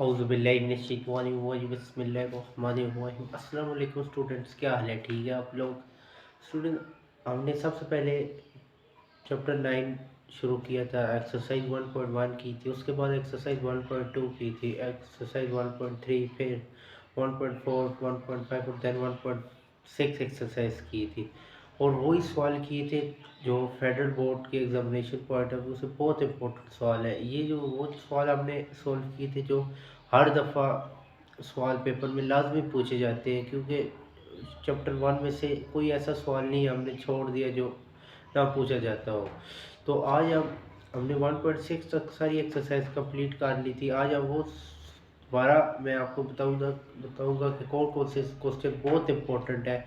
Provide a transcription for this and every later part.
बिस्मिल्लाहिर्रहमानिर्रहीम। अस्सलाम वालेकुम स्टूडेंट्स, क्या हाल है? ठीक है आप लोग? स्टूडेंट, हमने सबसे पहले चैप्टर 9 शुरू किया था। एक्सरसाइज 1.1 की थी, उसके बाद एक्सरसाइज 1.2 की थी, एक्सरसाइज 1.3, फिर 1.4, 1.5 और देन 1.6 एक्सरसाइज की थी। और वही सवाल किए थे जो फेडरल बोर्ड के एग्जामिनेशन पॉइंट ऑफ व्यू से बहुत इंपॉर्टेंट सवाल है। ये जो वो सवाल हमने सॉल्व किए थे जो हर दफ़ा सवाल पेपर में लाजमी पूछे जाते हैं, क्योंकि चैप्टर 1 में से कोई ऐसा सवाल नहीं हमने छोड़ दिया जो ना पूछा जाता हो। तो आज हमने 1.6 तक सारी एक्सरसाइज कंप्लीट कर ली थी। आज हम वो दोबारा मैं आपको बताऊंगा कि कौन कौन से क्वेश्चन बहुत इंपॉर्टेंट है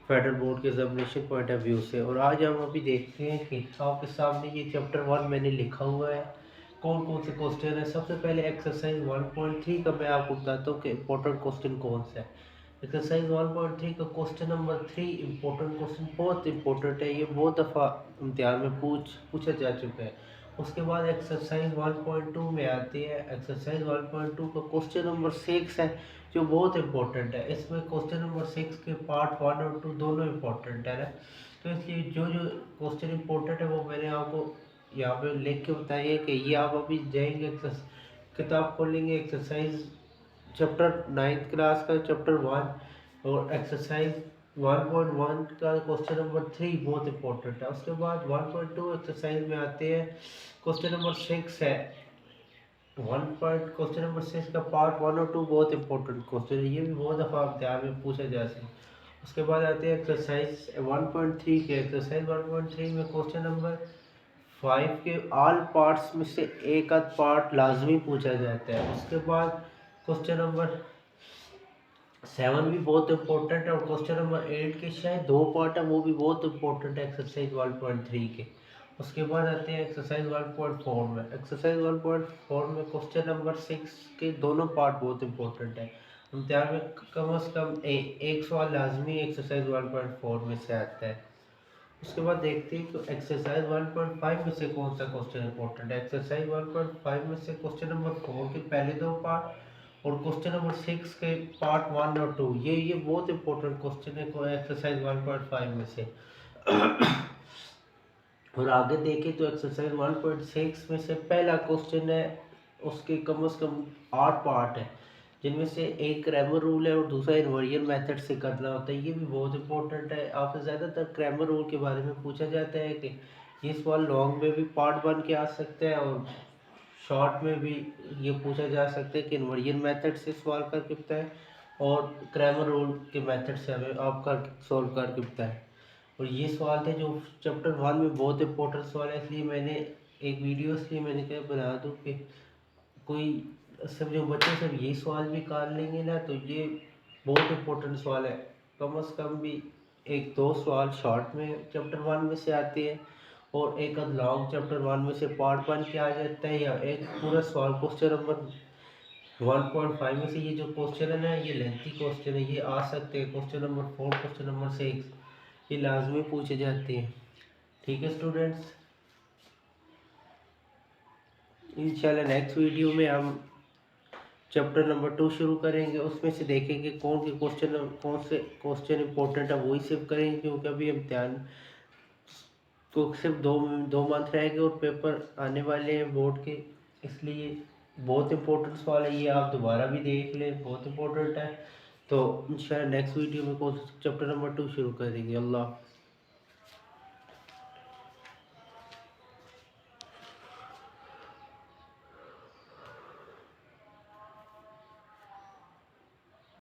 फेडरल बोर्ड के एग्जामिनेशन पॉइंट ऑफ व्यू से। और आज हम अभी देखते हैं कि आपके सामने ये चैप्टर 1 मैंने लिखा हुआ है, कौन कौन से क्वेश्चन है। सबसे पहले एक्सरसाइज 1.3 का मैं आपको बताता हूँ कि इंपॉर्टेंट क्वेश्चन कौन सा है। एक्सरसाइज 1.3 का क्वेश्चन नंबर 3 इंपॉर्टेंट क्वेश्चन, बहुत इंपॉर्टेंट है, ये बहुत दफ़ा इम्तिहान में पूछा जा चुका है। उसके बाद एक्सरसाइज 1.2 में आती है। एक्सरसाइज 1.2 का क्वेश्चन नंबर 6 है जो बहुत इंपॉर्टेंट है। इसमें क्वेश्चन नंबर 6 के पार्ट 1 और 2 दोनों इंपॉर्टेंट है ना। तो इसलिए जो जो क्वेश्चन इंपॉर्टेंट है वो मैंने आपको यहाँ पे लिख के बताइए कि ये आप अभी जाएंगे किताब खोलेंगे, एक्सरसाइज चैप्टर 9th क्लास का चैप्टर 1 और एक्सरसाइज 1.1 का क्वेश्चन नंबर 3 बहुत इंपॉर्टेंट है। उसके बाद 1.2 एक्सरसाइज में आते हैं, क्वेश्चन नंबर 6 है। क्वेश्चन नंबर 6 का पार्ट 1 और 2 बहुत इंपॉर्टेंट क्वेश्चन है, ये भी बहुत दफ़ा इम्तिहान में पूछा जा सकता है। उसके बाद आते हैं एक्सरसाइज 1.3 के। एक्सरसाइज 1.3 में क्वेश्चन नंबर 5 के ऑल पार्ट्स में से एक आध पार्ट लाजमी पूछा जाता है। उसके बाद क्वेश्चन नंबर 7 भी बहुत इंपॉर्टेंट है, और क्वेश्चन नंबर 8 के शायद 2 पार्ट है, वो भी बहुत इंपॉर्टेंट है एक्सरसाइज 1.3 के। उसके बाद आते हैं एक्सरसाइज 1.4 में। एक्सरसाइज 1.4 में क्वेश्चन नंबर 6 के दोनों पार्ट बहुत इंपॉर्टेंट है। इम्तिहान में कम से कम एक सवाल लाजमी एक्सरसाइज 1.4 में से आता है। उसके बाद देखते हैं कि एक्सरसाइज 1.5 में से कौन सा क्वेश्चन इंपॉर्टेंट है। एक्सरसाइज 1.5 में से क्वेश्चन नंबर 4 के पहले 2 पार्ट और क्वेश्चन नंबर 6 के पार्ट 1 और 2, ये बहुत इंपॉर्टेंट क्वेश्चन है एक्सरसाइज 1.5 में से। और आगे देखें तो एक्सरसाइज 1.6 में से पहला क्वेश्चन है, उसके कम से कम 8 पार्ट है, जिनमें से एक ग्रामर रूल है और दूसरा इन्वर्जन मेथड से करना होता है। ये भी बहुत इंपॉर्टेंट है। आपसे ज़्यादातर ग्रामर रूल के बारे में पूछा जाता है कि ये सवाल लॉन्ग में भी पार्ट 1 के आ सकते हैं और शॉर्ट में भी ये पूछा जा सकता है कि इन्वर्जन मेथड से सवाल करके बताएं और ग्रामर रूल के मेथड से हमें आप कर सॉल्व करके बताएं। और ये सवाल थे जो चैप्टर 1 में बहुत इंपॉर्टेंट सवाल है, इसलिए मैंने एक वीडियो इसलिए मैंने क्या बना दूँ कि कोई सब जो बच्चे सब यही सवाल भी कर लेंगे ना, तो ये बहुत इंपॉर्टेंट सवाल है। कम से कम भी एक दो सवाल शॉर्ट में चैप्टर 1 में से आते हैं और एक आध लॉन्ग चैप्टर 1 में से पार्ट 1 के आ जाता है, या एक पूरा सवाल क्वेश्चन नंबर 1.5 में से ये जो क्वेश्चन है ना, ये लेंथी क्वेश्चन है, ये आ सकते हैं। क्वेश्चन नंबर 4, क्वेश्चन नंबर 6 ये लाजमी पूछे जाते हैं। ठीक है स्टूडेंट्स, इंशाल्लाह नेक्स्ट वीडियो में हम चैप्टर नंबर 2 शुरू करेंगे। उसमें से देखेंगे कौन से क्वेश्चन इंपॉर्टेंट है, वही सिर्फ करेंगे, क्योंकि अभी इम्तिहान को सिर्फ दो मंथ रह गए और पेपर आने वाले हैं बोर्ड के, इसलिए बहुत इंपॉर्टेंट सवाल है, ये आप दोबारा भी देख लें, बहुत इंपॉर्टेंट है। तो इंशाल्लाह नेक्स्ट वीडियो में चैप्टर नंबर 2 शुरू करेंगे। अल्लाह।